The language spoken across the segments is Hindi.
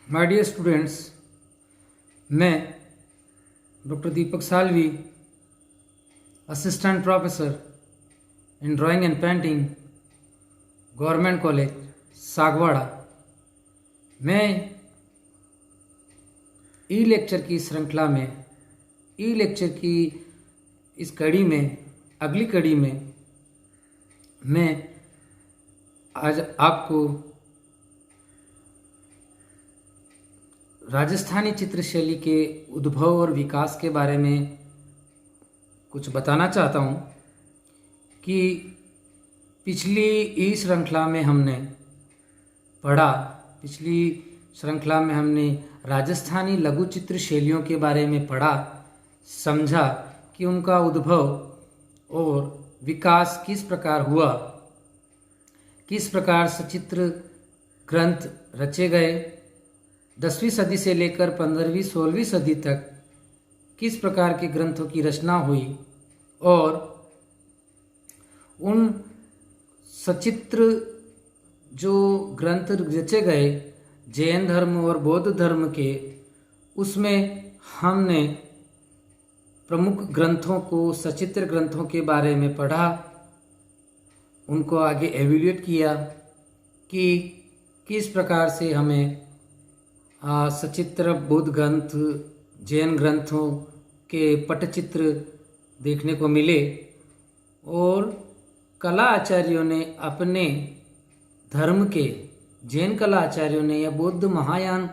माय डियर स्टूडेंट्स, मैं doctor Deepak Salvi, assistant professor in drawing and painting, government college Sagwara. मैं ई लेक्चर की श्रृंखला में, ई लेक्चर की इस कड़ी में, अगली कड़ी में मैं आज आपको राजस्थानी चित्रशैली के उद्भव और विकास के बारे में कुछ बताना चाहता हूँ कि पिछली ई श्रृंखला में हमने पढ़ा, पिछली श्रृंखला में हमने राजस्थानी लघु चित्र शैलियों के बारे में पढ़ा, समझा कि उनका उद्भव और विकास किस प्रकार हुआ, किस प्रकार सचित्र ग्रंथ रचे गए, 10वीं सदी से लेकर 15वीं 16वीं सदी तक किस प्रकार के ग्रंथों की रचना हुई और उन सचित्र जो ग्रंथ रचे गए जैन धर्म और बौद्ध धर्म के, उसमें हमने प्रमुख ग्रंथों को, सचित्र ग्रंथों के बारे में पढ़ा, उनको आगे एवेल्यूएट किया कि किस प्रकार से हमें सचित्र बौद्ध ग्रंथ, जैन ग्रंथों के पटचित्र देखने को मिले और कला आचार्यों ने अपने धर्म के, जैन कला आचार्यों ने या बौद्ध महायान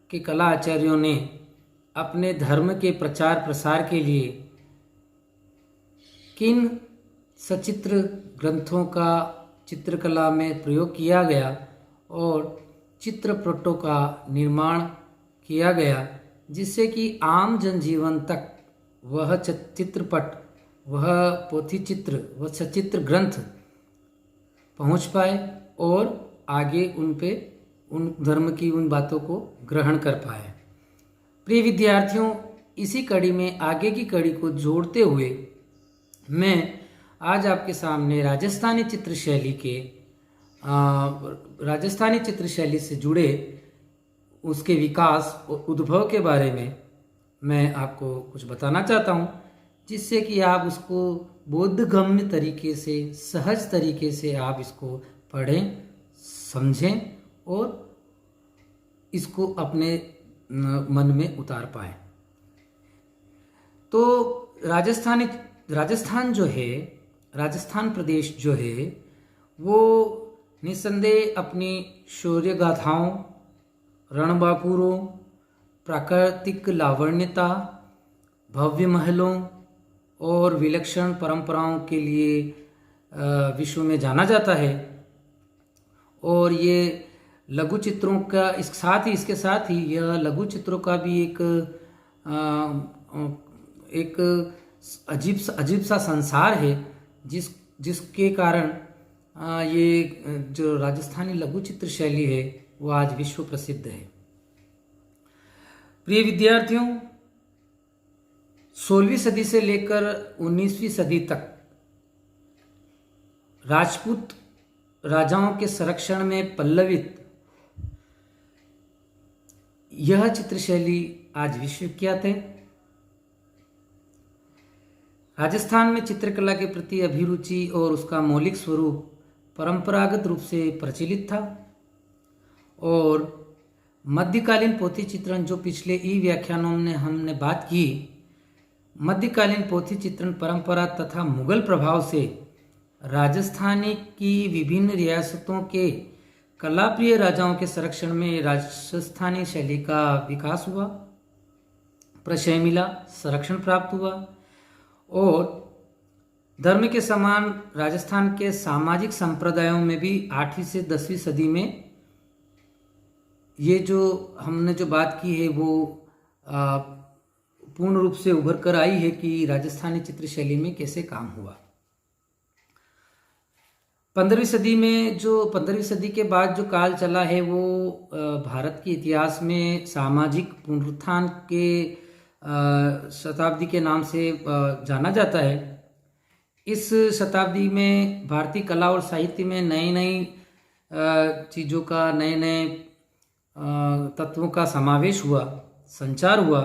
के कला आचार्यों ने अपने धर्म के प्रचार प्रसार के लिए किन सचित्र ग्रंथों का चित्रकला में प्रयोग किया गया और चित्रपटों का निर्माण किया गया, जिससे कि आम जनजीवन तक वह चित्रपट, वह पोथी चित्र, वह सचित्र ग्रंथ पहुंच पाए और आगे उन पे, उन धर्म की उन बातों को ग्रहण कर पाए। प्रिय विद्यार्थियों, इसी कड़ी में आगे की कड़ी को जोड़ते हुए मैं आज आपके सामने राजस्थानी चित्रशैली के राजस्थानी चित्रशैली से जुड़े उसके विकास और उद्भव के बारे में मैं आपको कुछ बताना चाहता हूँ, जिससे कि आप उसको बोधगम्य तरीके से, सहज तरीके से आप इसको पढ़ें, समझें और इसको अपने मन में उतार पाएं। तो राजस्थान जो है, राजस्थान प्रदेश जो है, वो निस्संदेह अपनी शौर्य गाथाओं, रणबांकुरों, प्राकृतिक लावण्यता, भव्य महलों और विलक्षण परंपराओं के लिए विश्व में जाना जाता है। और ये लघु चित्रों का इसके साथ ही यह लघु चित्रों का भी एक अजीब सा संसार है, जिसके कारण ये जो राजस्थानी लघु चित्र शैली है वो आज विश्व प्रसिद्ध है। प्रिय विद्यार्थियों, 16वीं सदी से लेकर 19वीं सदी तक राजपूत राजाओं के संरक्षण में पल्लवित यह चित्रशैली आज विश्व विख्यात है। राजस्थान में चित्रकला के प्रति अभिरुचि और उसका मौलिक स्वरूप परंपरागत रूप से प्रचलित था और मध्यकालीन पोथी चित्रण, जो पिछले ई व्याख्यानों में हमने बात की, मध्यकालीन पोथी चित्रण परंपरा तथा मुगल प्रभाव से राजस्थानी की विभिन्न रियासतों के कलाप्रिय राजाओं के संरक्षण में राजस्थानी शैली का विकास हुआ, प्रशय मिला, संरक्षण प्राप्त हुआ और धर्म के समान राजस्थान के सामाजिक संप्रदायों में भी 8वीं से 10वीं सदी में ये जो हमने जो बात की है वो पूर्ण रूप से उभर कर आई है कि राजस्थानी चित्रशैली में कैसे काम हुआ। 15वीं सदी के बाद जो काल चला है वो भारत के इतिहास में सामाजिक पुनरुत्थान के शताब्दी के नाम से जाना जाता है। इस शताब्दी में भारतीय कला और साहित्य में नई नई चीज़ों का, नए नए तत्वों का समावेश हुआ, संचार हुआ।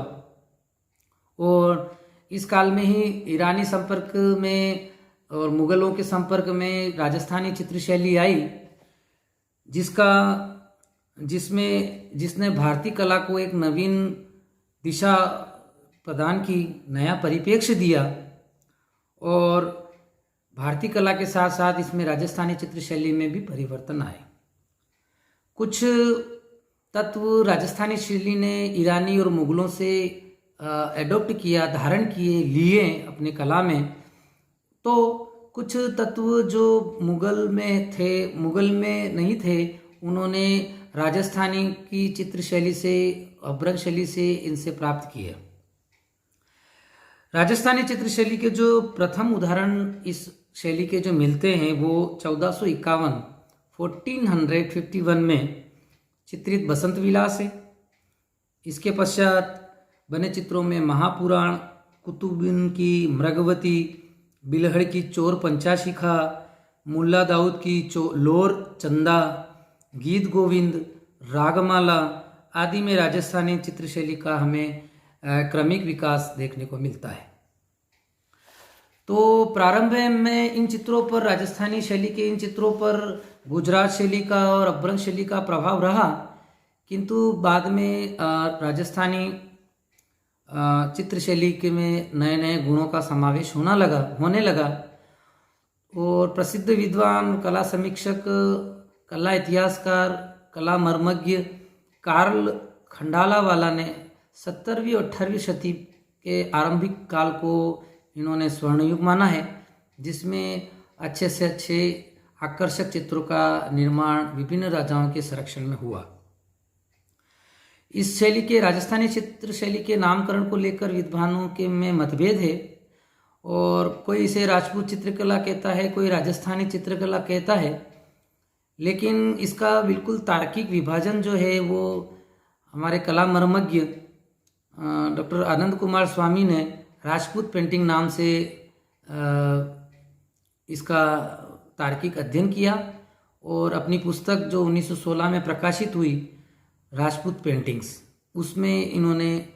और इस काल में ही ईरानी संपर्क में और मुगलों के संपर्क में राजस्थानी चित्रशैली आई, जिसने भारतीय कला को एक नवीन दिशा प्रदान की, नया परिप्रेक्ष्य दिया। और भारतीय कला के साथ साथ इसमें राजस्थानी चित्रशैली में भी परिवर्तन आए। कुछ तत्व राजस्थानी शैली ने ईरानी और मुगलों से एडॉप्ट किया, धारण किए, लिए अपने कला में। तो कुछ तत्व जो मुगल में नहीं थे, उन्होंने राजस्थानी की चित्रशैली से, अभ्रंग शैली से इनसे प्राप्त किए। राजस्थानी चित्रशैली के जो प्रथम उदाहरण इस शैली के जो मिलते हैं वो 1451 में चित्रित बसंत विलास है। इसके पश्चात बने चित्रों में महापुराण, कुतुबुद्दीन की मृगवती, बिलहड़ की चोर पंचाशिखा, मुल्ला दाऊद की लोर चंदा, गीत गोविंद, रागमाला आदि में राजस्थानी चित्रशैली का हमें क्रमिक विकास देखने को मिलता है। तो प्रारंभ में इन चित्रों पर, राजस्थानी शैली के इन चित्रों पर गुजरात शैली का और अभ्रंग शैली का प्रभाव रहा, किंतु बाद में राजस्थानी चित्रशैली के में नए नए गुणों का समावेश होने लगा। और प्रसिद्ध विद्वान, कला समीक्षक, कला इतिहासकार, कला मर्मज्ञ कार्ल खंडालावाला ने 17वीं और 18वीं शती के आरंभिक काल को इन्होंने स्वर्णयुग माना है, जिसमें अच्छे से अच्छे आकर्षक चित्रों का निर्माण विभिन्न राजाओं के संरक्षण में हुआ। इस शैली के, राजस्थानी चित्र शैली के नामकरण को लेकर विद्वानों के में मतभेद है। और कोई इसे राजपूत चित्रकला कहता है, कोई राजस्थानी चित्रकला कहता है। लेकिन इसका बिल्कुल तार्किक विभाजन जो है वो हमारे कला मर्मज्ञ डॉक्टर आनंद कुमार स्वामी ने राजपूत पेंटिंग नाम से इसका तार्किक अध्ययन किया। और अपनी पुस्तक जो 1916 में प्रकाशित हुई, राजपूत पेंटिंग्स, उसमें इन्होंने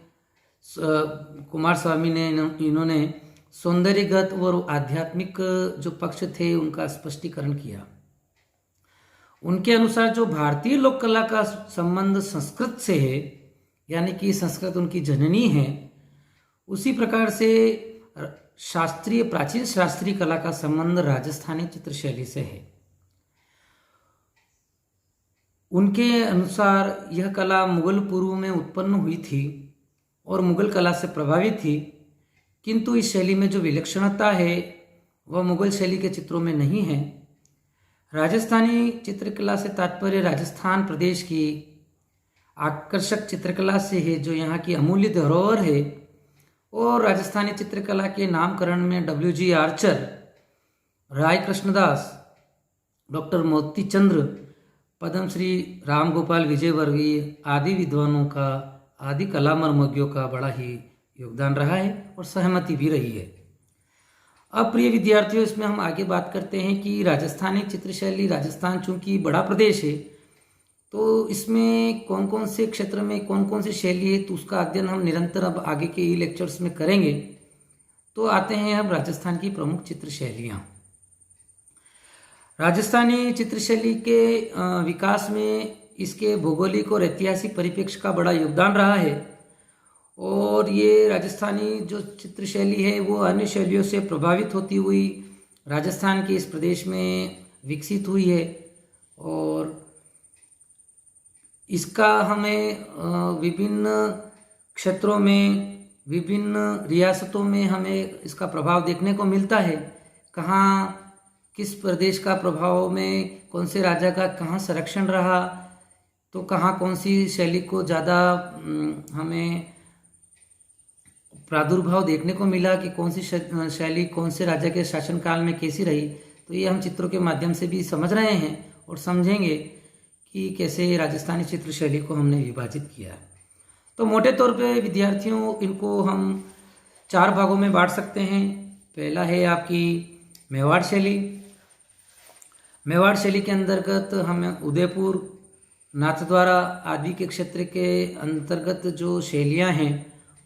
कुमार स्वामी ने इन्होंने सौंदर्यगत और आध्यात्मिक जो पक्ष थे उनका स्पष्टीकरण किया। उनके अनुसार जो भारतीय लोक कला का संबंध संस्कृत से है, यानी कि संस्कृत उनकी जननी है, उसी प्रकार से प्राचीन शास्त्रीय कला का संबंध राजस्थानी चित्रशैली से है। उनके अनुसार यह कला मुगल पूर्व में उत्पन्न हुई थी और मुगल कला से प्रभावित थी, किंतु इस शैली में जो विलक्षणता है वह मुगल शैली के चित्रों में नहीं है। राजस्थानी चित्रकला से तात्पर्य राजस्थान प्रदेश की आकर्षक चित्रकला से है, जो यहाँ की अमूल्य धरोहर है। और राजस्थानी चित्रकला के नामकरण में W.G. आर्चर, राय कृष्णदास, डॉक्टर मोती चंद्र, पद्मश्री राम गोपाल विजयवर्गीय आदि विद्वानों का, आदि कला मर्मज्ञों का बड़ा ही योगदान रहा है और सहमति भी रही है। अब प्रिय विद्यार्थियों, इसमें हम आगे बात करते हैं कि राजस्थानी चित्रशैली, राजस्थान चूंकि बड़ा प्रदेश है, तो इसमें कौन कौन से क्षेत्र में कौन कौन सी शैली है, तो उसका अध्ययन हम निरंतर अब आगे के लेक्चर्स में करेंगे। तो आते हैं अब राजस्थान की प्रमुख चित्रशैलियाँ। राजस्थानी चित्रशैली के विकास में इसके भौगोलिक और ऐतिहासिक परिप्रेक्ष्य का बड़ा योगदान रहा है। और ये राजस्थानी जो चित्रशैली है वो अन्य शैलियों से प्रभावित होती हुई राजस्थान के इस प्रदेश में विकसित हुई है। और इसका हमें विभिन्न क्षेत्रों में, विभिन्न रियासतों में हमें इसका प्रभाव देखने को मिलता है। कहाँ किस प्रदेश का प्रभाव में कौन से राजा का कहाँ संरक्षण रहा, तो कहाँ कौन सी शैली को ज़्यादा हमें प्रादुर्भाव देखने को मिला, कि कौन सी शैली कौन से राजा के शासनकाल में कैसी रही। तो ये हम चित्रों के माध्यम से भी समझ रहे हैं और समझेंगे कि कैसे राजस्थानी चित्रशैली को हमने विभाजित किया। तो मोटे तौर पे विद्यार्थियों, इनको हम 4 भागों में बांट सकते हैं। पहला है आपकी मेवाड़ शैली। मेवाड़ शैली के अंतर्गत हमें उदयपुर, नाथद्वारा आदि के क्षेत्र के अंतर्गत जो शैलियाँ हैं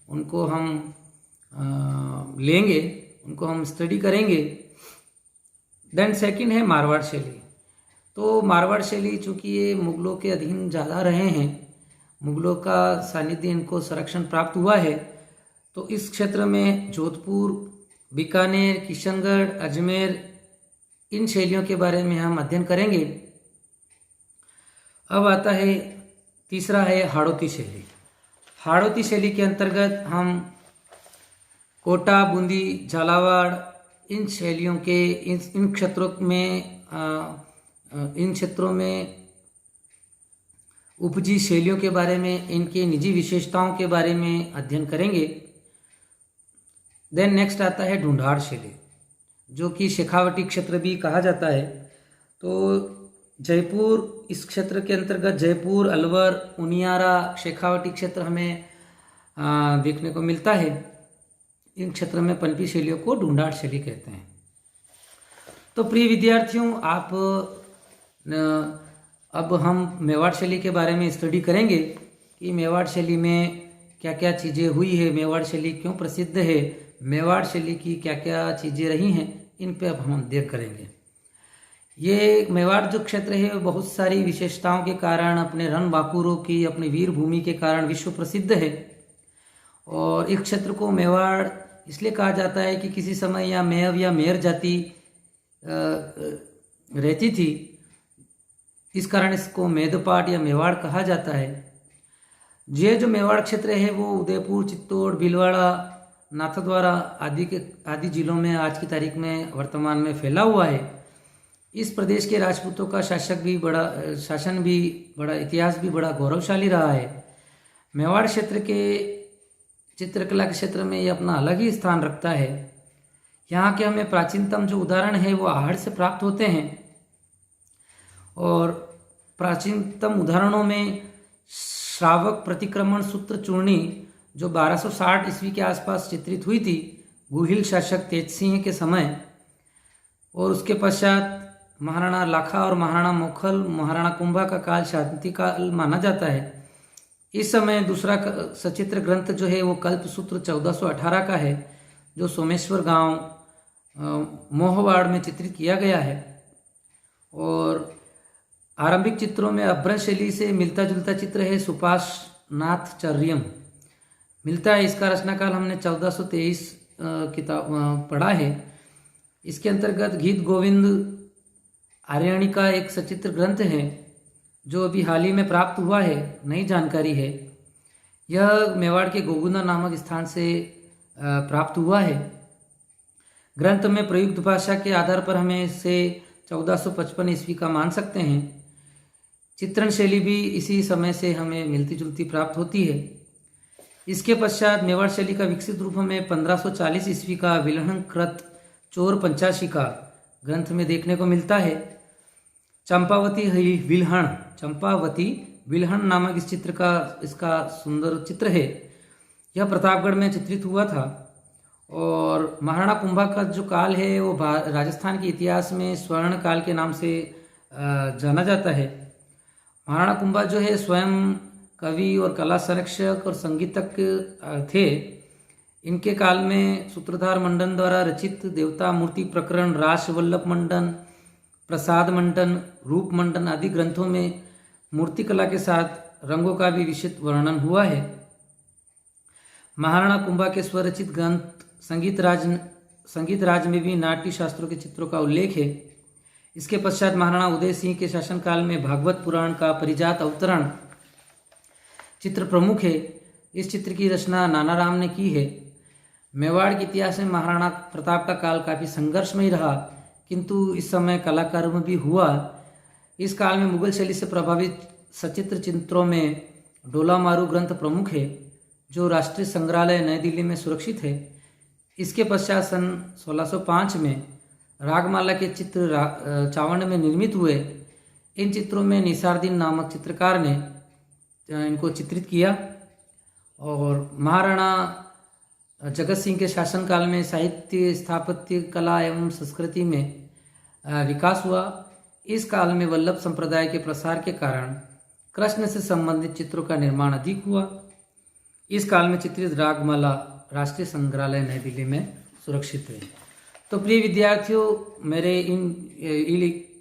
उनको हम लेंगे, उनको हम स्टडी करेंगे। देन सेकंड है मारवाड़ शैली। तो मारवाड़ शैली चूँकि ये मुगलों के अधीन ज़्यादा रहे हैं, मुगलों का सानिध्य इनको संरक्षण प्राप्त हुआ है, तो इस क्षेत्र में जोधपुर, बीकानेर, किशनगढ़, अजमेर, इन शैलियों के बारे में हम अध्ययन करेंगे। अब आता है तीसरा है हाड़ौती शैली। हाड़ौती शैली के अंतर्गत हम कोटा, बूंदी, झालावाड़, इन शैलियों के इन क्षेत्रों में उपजी शैलियों के बारे में, इनके निजी विशेषताओं के बारे में अध्ययन करेंगे। देन नेक्स्ट आता है ढूंढाड़ शैली, जो कि शेखावटी क्षेत्र भी कहा जाता है। तो जयपुर, इस क्षेत्र के अंतर्गत जयपुर, अलवर, उनियारा, शेखावटी क्षेत्र हमें देखने को मिलता है। इन क्षेत्र में पनपी शैलियों को ढूंढाड़ शैली कहते हैं। तो प्रिय विद्यार्थियों, आप अब हम मेवाड़ शैली के बारे में स्टडी करेंगे कि मेवाड़ शैली में क्या क्या चीज़ें हुई है, मेवाड़ शैली क्यों प्रसिद्ध है, मेवाड़ शैली की क्या क्या चीज़ें रही हैं, इन पे अब हम अध्ययन करेंगे। ये मेवाड़ जो क्षेत्र है वो बहुत सारी विशेषताओं के कारण, अपने रणबांकुरों की, अपनी वीर भूमि के कारण विश्व प्रसिद्ध है। और इस क्षेत्र को मेवाड़ इसलिए कहा जाता है कि किसी समय यहाँ मेव या मेयर जाति रहती थी, इस कारण इसको मेदपाट या मेवाड़ कहा जाता है। ये जो मेवाड़ क्षेत्र है वो उदयपुर, चित्तौड़, भीलवाड़ा, नाथद्वारा आदि जिलों में आज की तारीख में वर्तमान में फैला हुआ है। इस प्रदेश के राजपूतों का शासन भी बड़ा इतिहास भी बड़ा गौरवशाली रहा है। मेवाड़ क्षेत्र के चित्रकला के क्षेत्र में ये अपना अलग ही स्थान रखता है। यहाँ के हमें प्राचीनतम जो उदाहरण है वो आहड़ से प्राप्त होते हैं, और प्राचीनतम उदाहरणों में श्रावक प्रतिक्रमण सूत्र चूर्णी जो 1260 ईस्वी के आसपास चित्रित हुई थी गुहिल शासक तेज सिंह के समय, और उसके पश्चात महाराणा लाखा और महाराणा मोखल, महाराणा कुंभा का काल शांति काल माना जाता है। इस समय दूसरा सचित्र ग्रंथ जो है वो कल्पसूत्र 1418 का है, जो सोमेश्वर गांव मोहवाड़ में चित्रित किया गया है। और आरंभिक चित्रों में अभ्रंश शैली से मिलता जुलता चित्र है सुपाशनाथ चर्यम मिलता है। इसका रचनाकाल हमने 1423 किताब पढ़ा है। इसके अंतर्गत गीत गोविंद आर्याणी का एक सचित्र ग्रंथ है जो अभी हाल ही में प्राप्त हुआ है, नई जानकारी है। यह मेवाड़ के गोगुना नामक स्थान से प्राप्त हुआ है। ग्रंथ में प्रयुक्त भाषा के आधार पर हमें इसे 1455 ईस्वी का मान सकते हैं। चित्रण शैली भी इसी समय से हमें मिलती जुलती प्राप्त होती है। इसके पश्चात मेवाड़ शैली का विकसित रूप हमें 1540 ईस्वी का विल्हण कृत चोर पंचाशी का ग्रंथ में देखने को मिलता है। चंपावती विल्हण नामक इस चित्र का इसका सुंदर चित्र है। यह प्रतापगढ़ में चित्रित हुआ था। और महाराणा कुंभा का जो काल है वो राजस्थान के इतिहास में स्वर्ण काल के नाम से जाना जाता है। महाराणा कुंभा जो है स्वयं कवि और कला संरक्षक और संगीतज्ञ थे। इनके काल में सूत्रधार मंडन द्वारा रचित देवता मूर्ति प्रकरण, रास वल्लभ मंडन, प्रसाद मंडन, रूप मंडन आदि ग्रंथों में मूर्तिकला के साथ रंगों का भी विशद वर्णन हुआ है। महाराणा कुंभा के स्वरचित ग्रंथ संगीत राज में भी नाट्य शास्त्रों के चित्रों का उल्लेख है। इसके पश्चात महाराणा उदय सिंह के शासनकाल में भागवत पुराण का परिजात अवतरण चित्र प्रमुख है। इस चित्र की रचना नानाराम ने की है। मेवाड़ के इतिहास में महाराणा प्रताप का काल काफ़ी संघर्षमय रहा, किंतु इस समय कलाकर्म भी हुआ। इस काल में मुगल शैली से प्रभावित सचित्र चित्रों में डोला मारू ग्रंथ प्रमुख है, जो राष्ट्रीय संग्रहालय नई दिल्ली में सुरक्षित है। इसके पश्चात सन 1605 में रागमाला के चित्र चावंड में निर्मित हुए। इन चित्रों में निसारदीन नामक चित्रकार ने इनको चित्रित किया। और महाराणा जगत सिंह के शासनकाल में साहित्य, स्थापत्य, कला एवं संस्कृति में विकास हुआ। इस काल में वल्लभ संप्रदाय के प्रसार के कारण कृष्ण से संबंधित चित्रों का निर्माण अधिक हुआ। इस काल में चित्रित रागमाला राष्ट्रीय संग्रहालय नई दिल्ली में सुरक्षित है। तो प्रिय विद्यार्थियों, मेरे इन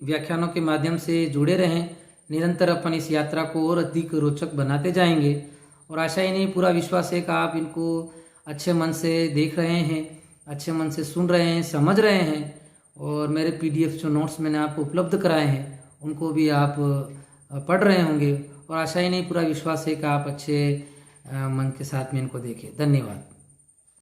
व्याख्यानों के माध्यम से जुड़े रहें। निरंतर अपन इस यात्रा को और अधिक रोचक बनाते जाएंगे और आशा ही नहीं, पूरा विश्वास है कि आप इनको अच्छे मन से देख रहे हैं, अच्छे मन से सुन रहे हैं, समझ रहे हैं और मेरे PDF जो नोट्स मैंने आपको उपलब्ध कराए हैं उनको भी आप पढ़ रहे होंगे और आशा ही नहीं, पूरा विश्वास है कि आप अच्छे मन के साथ में इनको देखें। धन्यवाद।